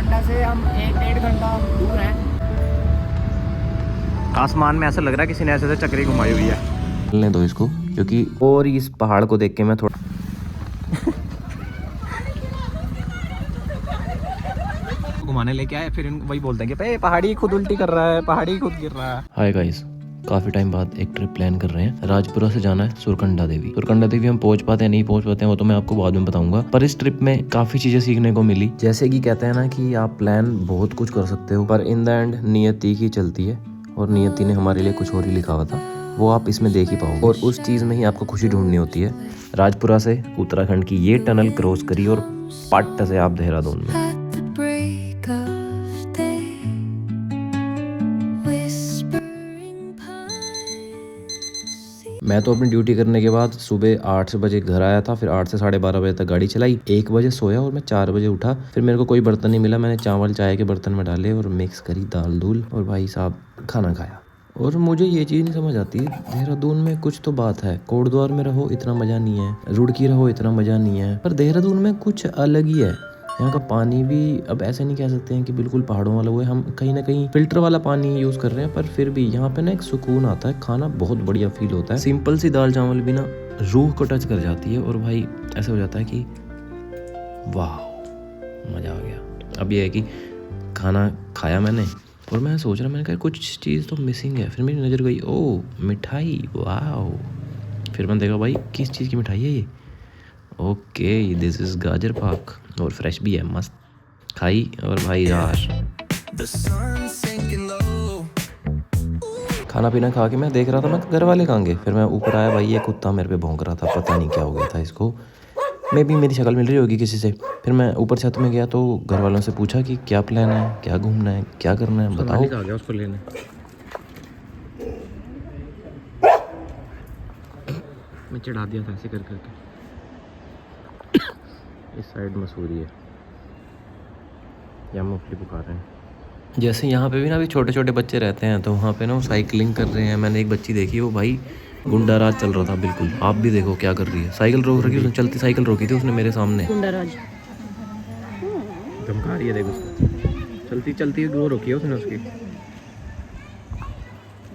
सुरकंडा से हम 1-1.5 घंटा दूर हैं। आसमान में ऐसा लग रहा है किसी ने ऐसे चक्री घुमाई हुई है। चलने दो इसको, क्योंकि और इस पहाड़ को देख के मैं थोड़ा घुमाने लेके आए, फिर वही बोलते हैं कि पहाड़ी खुद उल्टी कर रहा है, पहाड़ी खुद गिर रहा है। हाय गाइस, काफी टाइम बाद एक ट्रिप प्लान कर रहे हैं। राजपुरा से जाना है सुरकंडा देवी। सुरकंडा देवी हम पहुंच पाते हैं नहीं पहुंच पाते हैं वो तो मैं आपको बाद में बताऊंगा, पर इस ट्रिप में काफी चीजें सीखने को मिली। जैसे कि कहते हैं ना कि आप प्लान बहुत कुछ कर सकते हो, पर इन द एंड नियति ही चलती है, और नियति ने हमारे लिए कुछ और ही लिखा हुआ था, वो आप इसमें देख ही पाओगे। और उस चीज में ही आपको खुशी ढूंढनी होती है। राजपुरा से उत्तराखंड की ये टनल क्रॉस करी और पट से आप देहरादून में। मैं तो अपनी ड्यूटी करने के बाद सुबह 8 बजे घर आया था, फिर 8 से 12:30 बजे तक गाड़ी चलाई, 1 बजे सोया और मैं 4 बजे उठा। फिर मेरे को कोई बर्तन नहीं मिला, मैंने चावल चाय के बर्तन में डाले और मिक्स करी दाल दूल, और भाई साहब खाना खाया। और मुझे ये चीज़ नहीं समझ आती, देहरादून में कुछ तो बात है। कोटद्वार में रहो इतना मज़ा नहीं है, रुड़की रहो इतना मज़ा नहीं है, पर देहरादून में कुछ अलग ही है। यहाँ का पानी भी अब ऐसे नहीं कह सकते हैं कि बिल्कुल पहाड़ों वाला हुआ है, हम कहीं ना कहीं फिल्टर वाला पानी यूज़ कर रहे हैं, पर फिर भी यहाँ पे ना एक सुकून आता है, खाना बहुत बढ़िया फील होता है। सिंपल सी दाल चावल भी ना रूह को टच कर जाती है, और भाई ऐसा हो जाता है कि वाह मज़ा आ गया। अब ये है कि खाना खाया मैंने और मैं सोच रहा, मैंने कहा कुछ चीज़ तो मिसिंग है, फिर मेरी नज़र गई ओ मिठाई, वाह। फिर मैंने देखा भाई किस चीज़ की मिठाई है ये, ओके दिस इज़ गाजर पाक, और फ्रेश भी है, मस्त खाई। और भाई यार खाना पीना खा के मैं देख रहा था मैं घर वाले कहाँ गए, फिर मैं ऊपर आया, भाई ये कुत्ता मेरे पे भौंक रहा था, पता नहीं क्या हो गया था इसको, मे भी मेरी शक्ल मिल रही होगी किसी से। फिर मैं ऊपर छत में गया तो घर वालों से पूछा कि क्या प्लान है, क्या घूमना है, क्या करना है, बताओ। आ गया उसको लेने, मैं चढ़ा दिया था ऐसे कर करके। इस साइड मसूरी है या मूंगफली पुकार रहे हैं। जैसे यहाँ पे भी ना अभी छोटे छोटे बच्चे रहते हैं, तो वहाँ पे ना वो साइकिलिंग कर रहे हैं। मैंने एक बच्ची देखी, वो भाई गुंडा राज चल रहा था बिल्कुल। आप भी देखो क्या कर रही है, साइकिल रोक रखी उसने, चलती साइकिल रोकी थी उसने मेरे सामने। गुंडा राज धमका रही है, देखो उसको चलती चलती वो रोकी है उसने। उसकी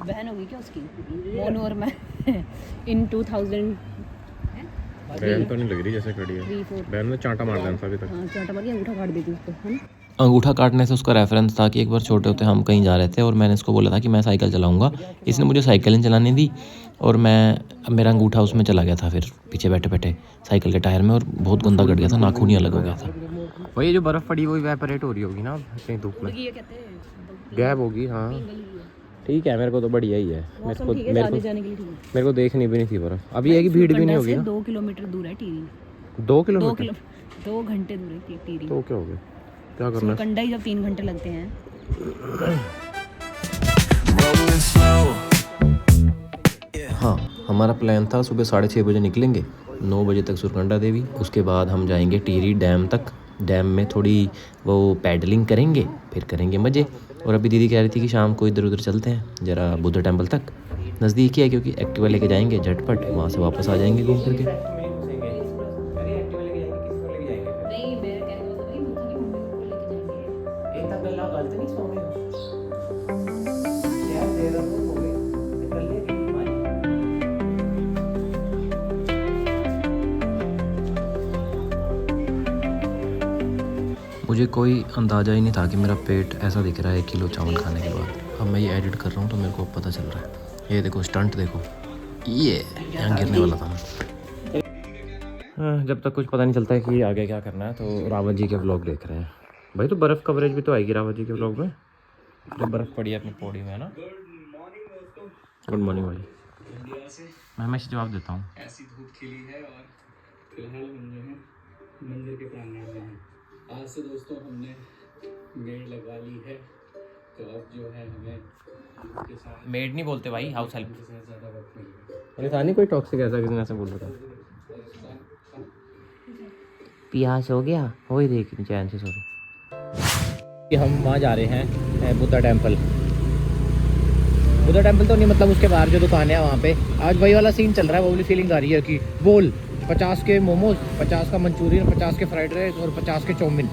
बहन होगी क्या उसकी, मोन और मैं इन 2000। बहन तो नहीं लग रही जैसे खड़ी है, बहन ने चांटा मार दिया था अभी तक। हाँ चांटा मार के अंगूठा काट देती उसको, है ना। अंगूठा काटने से उसका रेफरेंस था कि एक बार छोटे होते हम कहीं जा रहे थे और मैंने इसको बोला था कि मैं साइकिल चलाऊंगा, इसने मुझे साइकिल नहीं चलाने दी, और मेरा अंगूठा उसमें चला गया था फिर पीछे बैठे बैठे साइकिल के टायर में, और बहुत गंदा कट गया था, नाखून ही अलग हो गया था। वही जो बर्फ़ पड़ी वो इवेपोरेट हो रही होगी ना इतनी धूप में, गैप होगी। हाँ ठीक है, मेरे को तो बढ़िया ही है, मेरे को देखनी भी नहीं थी बर्फ़। अभी है कि भीड़ भी नहीं होगी ना। 2 किलोमीटर दूर है टिहरी। 2 किलोमीटर 2 घंटे दूर है टिहरी। तो क्या हो गया, क्या करना है? सुरकंडा ही जब 3 घंटे लगते हैं। हाँ हमारा प्लान था सुबह 6:30 बजे निकलेंगे, 9 बजे तक सुरकंडा देवी, उसके बाद हम जाएंगे टिहरी डैम तक। डैम में थोड़ी वो पैडलिंग करेंगे, फिर करेंगे मज़े। और अभी दीदी कह रही थी कि शाम को इधर उधर चलते हैं ज़रा बुद्ध टेम्पल तक, नज़दीक ही है क्योंकि एक्टिवा लेके जाएंगे झटपट, वहाँ से वापस आ जाएंगे घूम करके। मुझे कोई अंदाज़ा ही नहीं था कि मेरा पेट ऐसा दिख रहा है 1 किलो चावल खाने के बाद। अब मैं ये एडिट कर रहा हूँ तो मेरे को पता चल रहा है। ये देखो स्टंट देखो, ये यहाँ गिरने वाला था मैं। जब तक कुछ पता नहीं चलता है कि आगे क्या करना है, तो रावत जी के व्लॉग देख रहे हैं। भाई तो बर्फ़ कवरेज भी तो आएगी रावत जी के व्लॉग में, जो बर्फ़ पड़ी है अपनी पौड़ी में, है ना। गुड मॉर्निंग भाई, मैं हमेशा जवाब देता हूँ। ऐसी धूप खिली है और फिलहाल हम जो है मंदिर के प्रांगण में हैं। आज से दोस्तों हमने मेड लगवा ली है, तो अब जो है हमें के साथ मेड नहीं बोलते भाई, हाउस हेल्प। ज़्यादा वक्त मिलेगा। अरे था नहीं कोई टॉक्सिक ऐसा किसी ने ऐसे बोल रहा था। प्यास हो गया, हो ही देख चैन से सो। हम वहाँ जा रहे हैं बुद्धा टेम्पल। बुद्धा टेम्पल तो नहीं, मतलब उसके बाहर जो दुकान है वहाँ पे आज वही वाला सीन चल रहा है। वो वाली फीलिंग आ रही है कि बोल 50 के मोमोज, 50 का मंचूरियन, 50 के फ्राइड राइस और 50 के चाउमीन।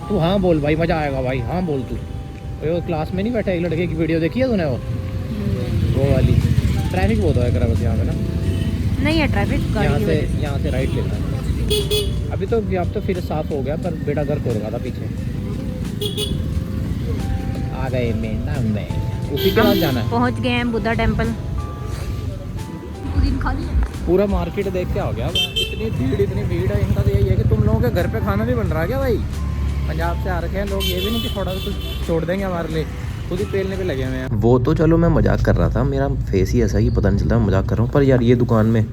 तू हाँ बोल भाई, मज़ा आएगा भाई, हाँ बोल तू। वो क्लास में नहीं बैठा एक लड़के की वीडियो देखी है तूने वो वाली? ट्रैफिक बहुत है बस यहाँ पे ना। नहीं है ट्रैफिक यहाँ से राइट लेना है। अभी तो अब तो फिर साफ हो गया, पर बेटा घर को रखा था पीछे। आ गए में उसी के बाद जाना है। पहुंच गए हैं बुद्धा टेम्पल। पूरा मार्केट देख के आ गया। इतनी भीड़ है। इनका तो यही है कि तुम लोगों के घर पे खाना नहीं बन रहा क्या भाई? पंजाब से आ रखे हैं लोग, ये भी नहीं कि थोड़ा कुछ छोड़ देंगे हमारे लिए, खुद ही पेलने पे लगे हुए हैं। वो तो चलो मैं मजाक कर रहा था, मेरा फेस ही ऐसा ही पता नहीं चलता मैं मजाक कर रहा हूँ। पर यार ये दुकान में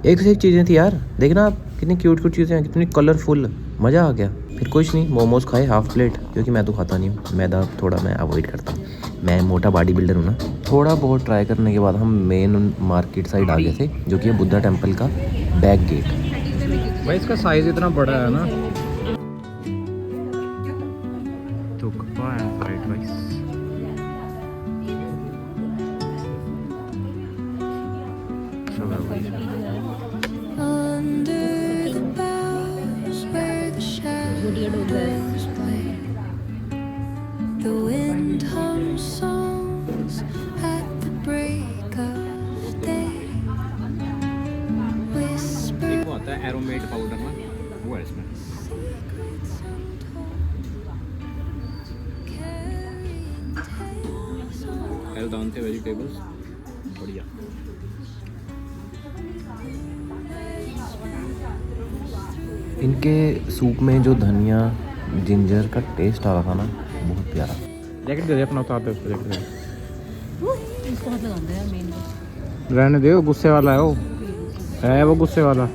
एक से एक चीज़ें थी यार, देखना आप कितनी क्यूट चीज़ें हैं, कितनी कलरफुल, मज़ा आ गया। फिर कुछ नहीं, मोमोज खाए हाफ प्लेट, क्योंकि मैं तो खाता नहीं हूँ मैदा, थोड़ा मैं अवॉइड करता हूँ, मैं मोटा बॉडी बिल्डर हूँ ना। थोड़ा बहुत ट्राई करने के बाद हम मेन मार्केट साइड आ गए थे, जो कि है बुद्धा टेम्पल का बैक गेट। भाई इसका साइज़ इतना बड़ा है ना। Under the boughs where the shadows play, the wind hums songs at the break of day. Whisper एक वो आता है एरोमेट पाउडर ना, वो है इसमें। secrets untold, carrying tales of एल्दान के वेजिटेबल्स बढ़िया। इनके सूप में जो धनिया जिंजर का टेस्ट आ रहा था ना, बहुत प्यारा। जैकेट दे दे अपना, उतार दे उसको, जैकेट दे। इसको हाथ लगाना है मेन। रहने दे, वो गुस्से वाला है, वो है वो गुस्से वाला।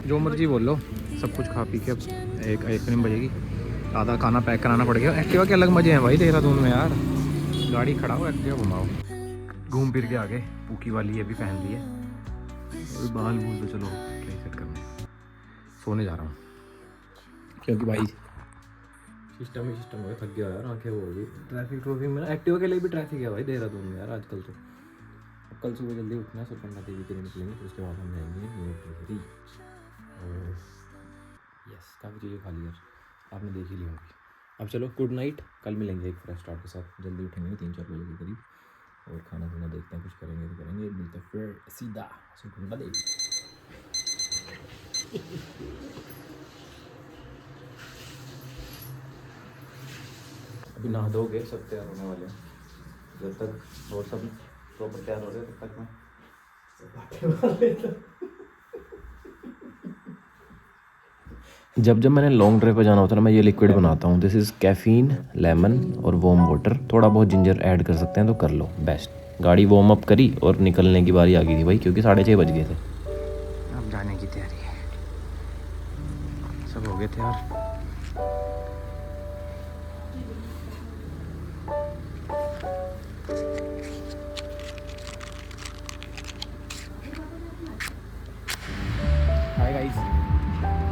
जो मर्जी बोल लो, सब कुछ खा पी के अब एक नहीं बजेगी, आधा खाना पैक कराना पड़ेगा। एक्टिवा के अलग मजे हैं भाई देहरादून में यार, गाड़ी खड़ा हो, एक्टिवा घुमाओ, घूम फिर के आगे। पूकी वाली ये भी पहन ली है, और बाल बूल तो चलो क्या सेट करना है। सोने जा रहा हूँ क्योंकि भाई सिस्टम हो गया, थक गया यार, आंखें हो गई। ट्रैफिक में ना, एक्टिवा के लिए भी ट्रैफिक है भाई देहरादून में यार आजकल तो। अब कल सुबह जल्दी उठना है, सुरकंडा देवी के लिए निकलेंगे, फिर उसके बाद हम जाएंगे न्यू। और यस, काफ़ी चीज़ें खा ली यार, आपने देख ही ली होंगी। अब चलो गुड नाइट, कल मिलेंगे एक फ्रेश स्टार्ट के साथ। जल्दी उठेंगे 3-4 बजे के करीब, और खाना पीना देखते हैं, कुछ करेंगे तो करेंगे, मिलते फिर सीधा सुरकंडा देवी। अभी नहा धोगे सब तैयार होने वाले हैं, जब तक और सब प्रॉपर तैयार हो रहे तब तक मैं जब मैंने लॉन्ग ड्राइव पे जाना होता है ना, मैं ये लिक्विड बनाता हूँ। दिस इज़ कैफ़ीन, लेमन और वार्म वाटर, थोड़ा बहुत जिंजर ऐड कर सकते हैं तो कर लो, बेस्ट। गाड़ी वार्म अप करी और निकलने की बारी आ गई थी भाई, क्योंकि 6:30 बज गए थे। अब जाने की तैयारी है, सब हो गए थे यार। हाय गाइस,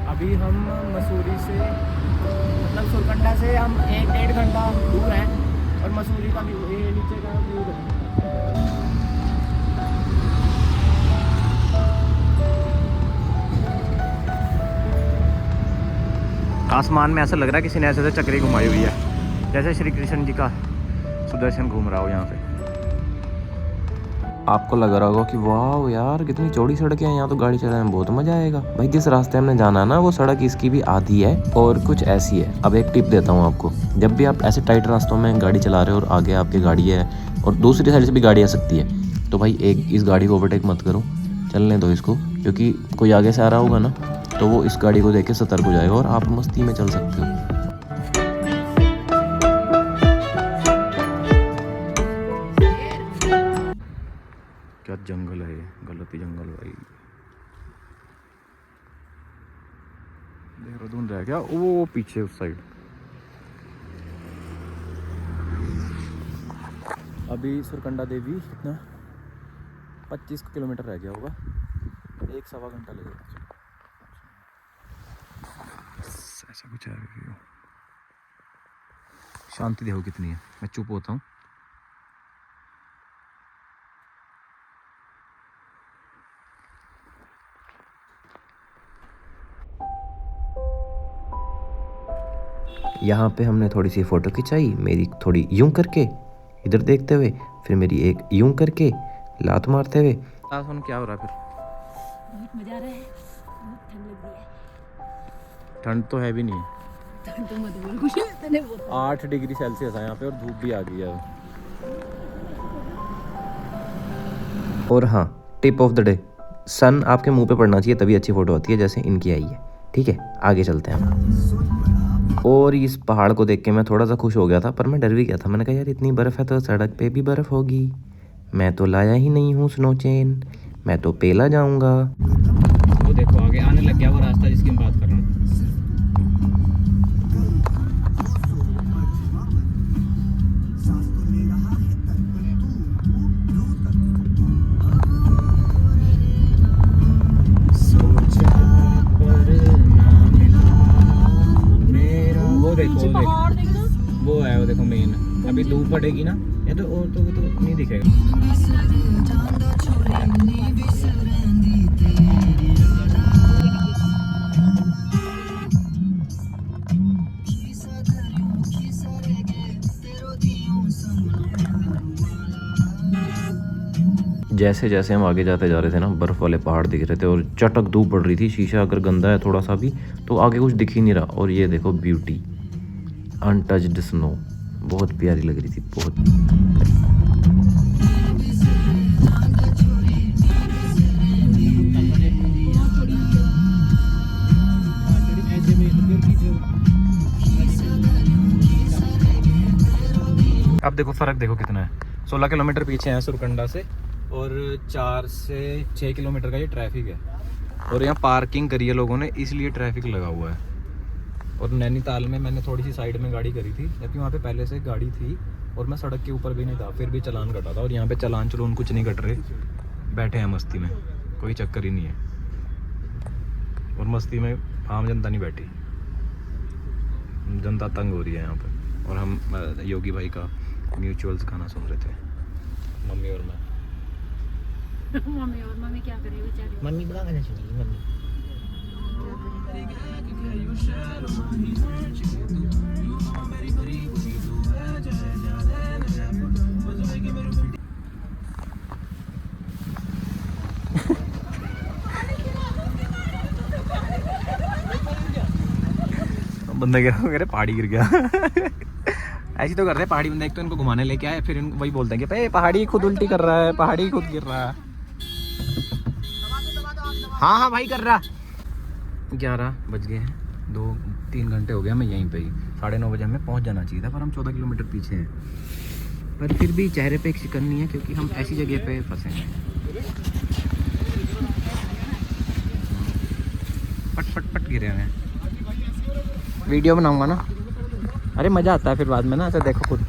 अभी हम मसूरी से, मतलब सुरकंडा से हम 1-1.5 घंटा दूर हैं, और मसूरी का व्यू, ये नीचे का व्यू आसमान में ऐसा लग रहा है किसी ने ऐसे चक्री घुमाई हुई है, जैसे श्री कृष्ण जी का सुदर्शन घूम रहा हो यहाँ पे। आपको लग रहा होगा कि वाह यार कितनी चौड़ी सड़क है, यहाँ तो गाड़ी चलाने में बहुत मजा आएगा। भाई जिस रास्ते हमने जाना है ना, वो सड़क इसकी भी आधी है और कुछ ऐसी है। अब एक टिप देता हूँ आपको, जब भी आप ऐसे टाइट रास्तों में गाड़ी चला रहे हो और आगे आपकी गाड़ी है और दूसरी साइड से भी गाड़ी आ सकती है, तो भाई इस गाड़ी को ओवरटेक मत करो, चलने दो इसको, क्योंकि कोई आगे से आ रहा होगा ना, तो वो इस गाड़ी को देख के सतर्क हो जाएगा और आप मस्ती में चल सकते हो। क्या जंगल है, गलत ही जंगल भाई। देहरादून रह गया वो पीछे उस साइड। अभी सुरकंडा देवी कितना 25 किलोमीटर रह गया होगा, 1-1.25 घंटा लगेगा। ऐसा कुछ है, शांति देखो कितनी है। मैं चुप होता हूँ। यहाँ पे हमने थोड़ी सी फ़ोटो खिंचाई, मेरी थोड़ी यूं करके इधर देखते हुए, फिर मेरी एक यूं करके लात मारते हुए। क्या हो रहा है फिर? बहुत मजा आ रहा है, बहुत ठंड लग रही है। ठंड तो है भी नहीं, ठंड तो मत बोलो कुछ, इतने बहुत 8 डिग्री सेल्सियस है यहाँ पे और धूप भी आ गई है। और हाँ, टिप ऑफ द डे, सन आपके मुंह पे पड़ना चाहिए तभी अच्छी फ़ोटो आती है, जैसे इनकी आई है। ठीक है, आगे चलते हैं। और इस पहाड़ को देख के मैं थोड़ा सा खुश हो गया था, पर मैं डर भी गया था। मैंने कहा यार इतनी बर्फ़ है तो सड़क पे भी बर्फ़ होगी, मैं तो लाया ही नहीं हूँ स्नो चेन, मैं तो पेला जाऊँगा। वो देखो आगे आने लग गया वो रास्ता जिसकी मैं बात कर रहा हूँ। वो देखो वो है, वो देखो मेन। अभी धूप पड़ेगी ना ये तो, और तो नहीं दिखेगा। जैसे जैसे हम आगे जाते जा रहे थे ना, बर्फ़ वाले पहाड़ दिख रहे थे और चटक धूप पड़ रही थी। शीशा अगर गंदा है थोड़ा सा भी तो आगे कुछ दिख ही नहीं रहा। और ये देखो ब्यूटी, अनटच्ड स्नो, बहुत प्यारी लग रही थी, बहुत। अब देखो फ़र्क देखो कितना है। 16 किलोमीटर पीछे है सुरकंडा से और 4 से 6 किलोमीटर का ये ट्रैफिक है। और यहाँ पार्किंग करी है लोगों ने, इसलिए ट्रैफिक लगा हुआ है। और नैनीताल में मैंने थोड़ी सी साइड में गाड़ी करी थी, जबकि वहाँ पे पहले से गाड़ी थी और मैं सड़क के ऊपर भी नहीं था, फिर भी चालान कटा था। और यहाँ पे चालान चलून कुछ नहीं कट रहे, बैठे हैं मस्ती में, कोई चक्कर ही नहीं है। और मस्ती में आम जनता नहीं बैठी, जनता तंग हो रही है यहाँ पर। और हम योगी भाई का म्यूचुअल्स गाना सुन रहे थे, मम्मी और मैं। मम्मी क्या करे बेचारी, मम्मी बुला गाना सुनिए मम्मी। बंदा गिरा, मेरे पहाड़ी गिर गया। ऐसी तो करते हैं पहाड़ी बंदा, एक तो इनको घुमाने लेके आए, फिर वही बोलते हैं कि पहाड़ी खुद उल्टी कर रहा है, पहाड़ी खुद गिर रहा है। हाँ हाँ भाई कर रहा। 11 बज गए हैं, 2-3 घंटे हो गया मैं यहीं पे ही। 9:30 बजे हमें पहुंच जाना चाहिए था, पर हम 14 किलोमीटर पीछे हैं। पर फिर भी चेहरे पे एक शिकन नहीं है, क्योंकि हम ऐसी जगह पे फंसे हैं। पट पट पट गिरे हैं। वीडियो बनाऊंगा ना, अरे मज़ा आता है फिर बाद में ना, ऐसे देखो खुद।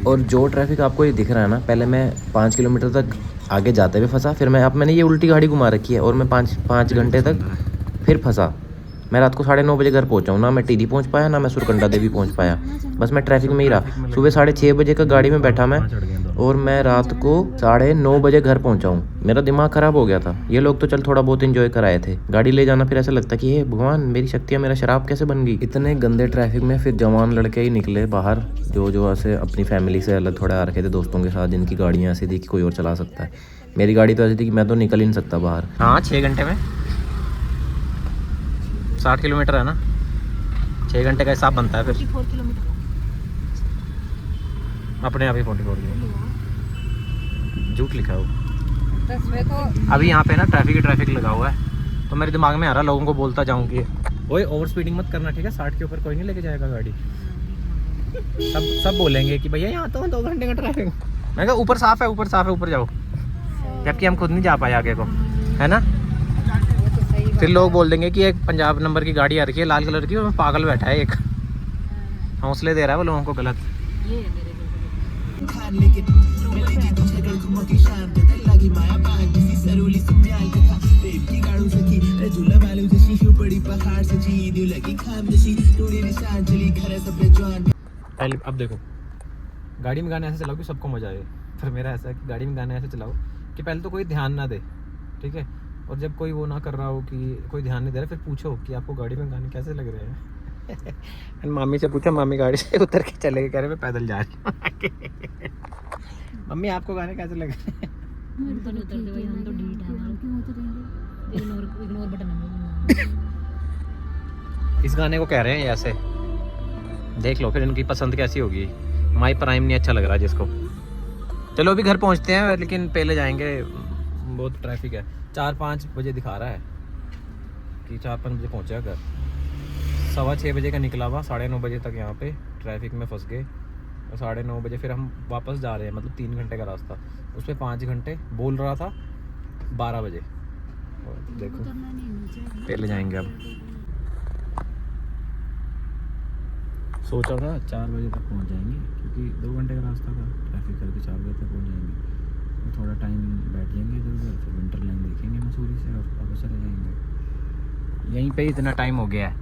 और जो ट्रैफिक आपको ये दिख रहा है ना, पहले मैं 5 किलोमीटर तक आगे जाते हुए फंसा, फिर मैंने ये उल्टी गाड़ी घुमा रखी है और मैं 5 घंटे तक फिर फंसा। मैं रात को 9:30 बजे घर पहुंचा हूँ, ना मैं टिहरी पहुंच पाया, ना मैं सुरकंडा देवी पहुंच पाया, बस मैं ट्रैफिक में ही रहा। सुबह 6:30 बजे का गाड़ी में बैठा मैं, और मैं रात को 9:30 बजे घर पहुंचा हूँ। मेरा दिमाग ख़राब हो गया था। ये लोग तो चल थोड़ा बहुत एंजॉय कर आए थे, गाड़ी ले जाना फिर ऐसा लगता कि हे भगवान मेरी शक्तियाँ मेरा शराब कैसे बन गई। इतने गंदे ट्रैफिक में फिर जवान लड़के ही निकले बाहर, जो ऐसे अपनी फैमिली से अलग थोड़ा आ रखे थे, दोस्तों के साथ, जिनकी गाड़ियाँ ऐसी थी कि कोई और चला सकता है। मेरी गाड़ी तो ऐसी थी कि मैं तो निकल ही नहीं सकता बाहर। हाँ 6 घंटे में 60 किलोमीटर है ना, 6 घंटे का हिसाब बनता है फिर। 44 किलोमीटर अपने आप ही 44 किलोमीटर, झूठ लिखा हो। तो अभी यहाँ पे ना ट्रैफिक लगा हुआ है, तो मेरे दिमाग में आ रहा लोगों को बोलता जाऊँ कि ओए ओवर स्पीडिंग मत करना, ठीक है? 60 के ऊपर कोई नहीं लेके जाएगा गाड़ी। सब बोलेंगे कि भैया यहाँ तो 2 घंटे का ट्रैफिक। मैं कहा ऊपर साफ है, ऊपर जाओ, जबकि हम खुद नहीं जा पाए आगे को, है ना? फिर लोग बोल देंगे कि एक पंजाब नंबर की गाड़ी आ रखी है लाल कलर की, वो पागल बैठा है एक, हौसले दे रहा है वो लोगों को गलत। पहले अब देखो, गाड़ी में गाने ऐसे चलाओ कि सबको मजा आए, पर मेरा ऐसा है कि गाड़ी में गाने ऐसे चलाओ कि पहले तो कोई ध्यान ना दे, ठीक है? और जब कोई वो ना कर रहा हो कि कोई ध्यान नहीं दे रहा, फिर पूछो कि आपको गाड़ी में गाने कैसे लग रहे हैं। मामी से पूछा, मामी गाड़ी से उतर के चले गए, कह रहे मैं पैदल जा रही हूँ। मम्मी आपको गाने कैसे लग रहे हैं? उतरते भाई हम तो ढीठ हैं। इग्नोर बटन है। इस गाने को कह रहे हैं ऐसे, देख लो फिर इनकी पसंद कैसी होगी। माई प्राइम नहीं अच्छा लग रहा जिसको। चलो अभी घर पहुंचते हैं, लेकिन पहले जाएंगे, बहुत ट्रैफिक है। 4-5 बजे दिखा रहा है कि 4-5 बजे पहुंचेगा घर। 6:15 बजे का निकला हुआ, 9:30 बजे तक यहाँ पे ट्रैफिक में फंस गए, और 9:30 बजे फिर हम वापस जा रहे हैं। मतलब 3 घंटे का रास्ता, उसमें 5 घंटे बोल रहा था 12 बजे। और देखो पहले जाएंगे अब। सोचा था 4 बजे तक पहुंच जाएंगे, क्योंकि 2 घंटे का रास्ता था, ट्रैफिक करके 4 बजे तक पहुंच जाएंगे। और थोड़ा टाइम बैठ जाएंगे इधर उधर, फिर विंटर लाइन देखेंगे मसूरी से और वापस चले जाएंगे। यहीं पे इतना टाइम हो गया है,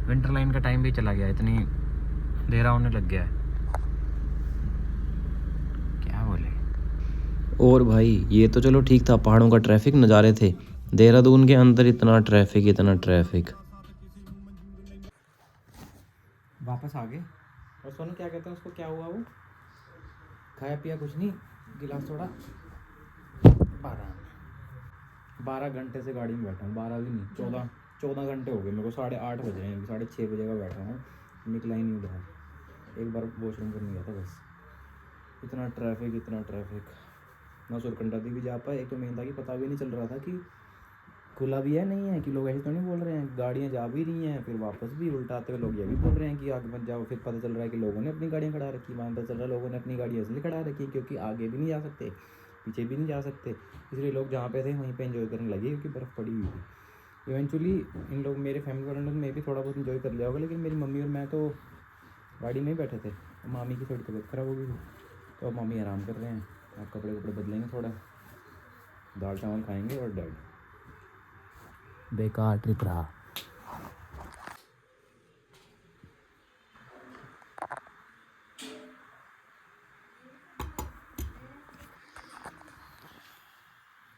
विंटर लाइन का टाइम भी चला गया, इतनी अंधेरा होने लग गया है। क्या बोले। और भाई ये तो चलो ठीक था, पहाड़ों का ट्रैफिक नज़ारे थे। देहरादून के अंदर इतना ट्रैफिक, इतना ट्रैफिक। वापस आ गए। और सोनू क्या कहते हैं उसको, क्या हुआ वो? खाया पिया कुछ नहीं, गिलास थोड़ा। 12 घंटे से गाड़ी में बैठा हूँ, 12 भी नहीं, 14 घंटे हो गए मेरे को। 8:30 बजे हैं, 6:30 बजे का बैठा हूँ, निकला ही नहीं उधर। एक बार वॉशरूम करने गया था बस। इतना ट्रैफिक, इतना ट्रैफिक, ना सुरकंडा भी जा पाए। एक तो मेन था कि पता भी नहीं चल रहा था कि खुला भी है नहीं है, कि लोग ऐसे तो नहीं बोल रहे हैं गाड़ियाँ जा भी रही हैं, फिर वापस भी उल्टाते हुए लोग ये भी बोल रहे हैं कि आगे मत जाओ। फिर पता चल रहा है कि लोगों ने अपनी गाड़ियाँ खड़ा रखी, वहाँ पता चल रहा है लोगों ने अपनी गाड़ियाँ इसलिए खड़ा रखी क्योंकि आगे भी नहीं जा सकते, पीछे भी नहीं जा सकते, इसलिए लोग जहाँ पे थे वहीं पे एंजॉय करने लगे, क्योंकि बर्फ़ पड़ी हुई थी। इवेंचुअली इन लोग, मेरे फैमिली वालों ने में भी थोड़ा बहुत इन्जॉय कर लिया होगा, लेकिन मेरी मम्मी और मैं तो गाड़ी में ही बैठे थे। मामी की थोड़ी तबीयत ख़राब हो गई थी, तो अब मामी आराम कर रहे हैं। आप कपड़े बदलेंगे, थोड़ा दाल चावल खाएँगे और डैड। बेकार ट्रिप रहा।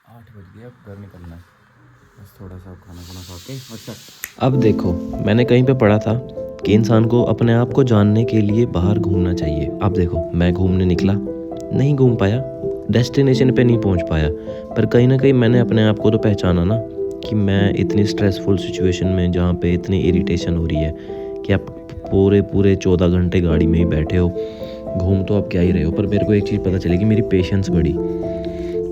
आठ बज गए, अब घर निकलना है, बस थोड़ा सा खाना खा के। अच्छा अब देखो, मैंने कहीं पे पढ़ा था कि इंसान को अपने आप को जानने के लिए बाहर घूमना चाहिए। अब देखो, मैं घूमने निकला, नहीं घूम पाया, डेस्टिनेशन पे नहीं पहुंच पाया, पर कहीं ना कहीं मैंने अपने आप को तो पहचाना ना कि मैं इतनी स्ट्रेसफुल सिचुएशन में, जहाँ पे इतनी इरिटेशन हो रही है कि आप पूरे 14 घंटे गाड़ी में ही बैठे हो, घूम तो आप क्या ही रहे हो। पर मेरे को एक चीज़ पता चली कि मेरी पेशेंस बढ़ी।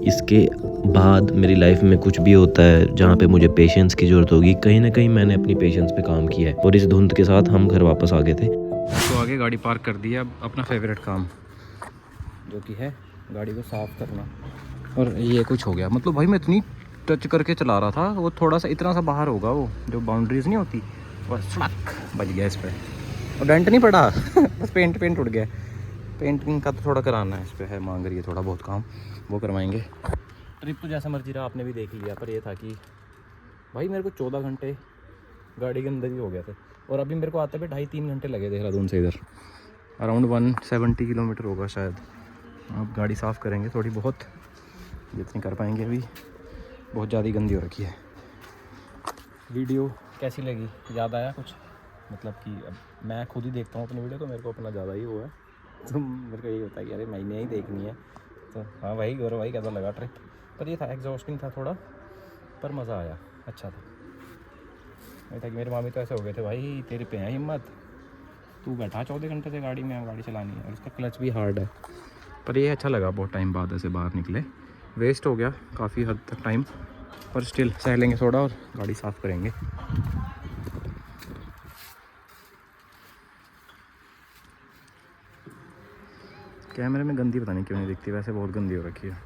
इसके बाद मेरी लाइफ में कुछ भी होता है जहाँ पे मुझे पेशेंस की ज़रूरत होगी, कहीं ना कहीं मैंने अपनी पेशेंस पे काम किया है। और इस धुंध के साथ हम घर वापस आ गए थे, तो आगे गाड़ी पार्क कर दी है। अब अपना फेवरेट काम जो कि है गाड़ी को साफ़ करना, और ये कुछ हो गया। मतलब भाई मैं इतनी टच करके चला रहा था, वो थोड़ा सा इतना सा बाहर होगा, वो जो बाउंड्रीज नहीं होती, बस सड़क बज गया इस पर, और डेंट नहीं पड़ा। बस पेंट उड़ गया। पेंटिंग का तो थोड़ा कराना है, इस पर है, मांग रही है थोड़ा बहुत काम, वो करवाएंगे। ट्रिप तो जैसा मर्जी रहा, आपने भी देख लिया, पर ये था कि भाई मेरे को 14 घंटे गाड़ी के अंदर ही हो गया थे, और अभी मेरे को आते हुए 2.5-3 घंटे लगे देहरादून से इधर। अराउंड 170 किलोमीटर होगा शायद। अब गाड़ी साफ़ करेंगे थोड़ी बहुत, जितनी कर पाएंगे। अभी बहुत ज़्यादा गंदी हो रखी है। वीडियो कैसी लगी, याद आया कुछ? मतलब कि अब मैं खुद ही देखता हूँ अपनी वीडियो, तो मेरे को अपना ज़्यादा ही हुआ है, तो मेरे को यही होता है कि अरे मैंने ही देखनी है। तो हाँ भाई, गौरव भाई कैसा लगा ट्रिप? पर ये था, एग्जॉस्टिंग था थोड़ा, पर मज़ा आया, अच्छा था। नहीं था कि मेरे मामी तो ऐसे हो गए थे, भाई तेरे पे है हिम्मत, तू बैठा 14 घंटे से गाड़ी में, गाड़ी चलानी है, और उसका क्लच भी हार्ड है। पर ये अच्छा लगा, बहुत टाइम बाद ऐसे बाहर निकले। वेस्ट हो गया काफ़ी हद तक टाइम, पर स्टिल सह लेंगे थोड़ा और गाड़ी साफ़ करेंगे। कैमरे में गंदी पता नहीं क्यों नहीं दिखती, वैसे बहुत गंदी हो रखी है।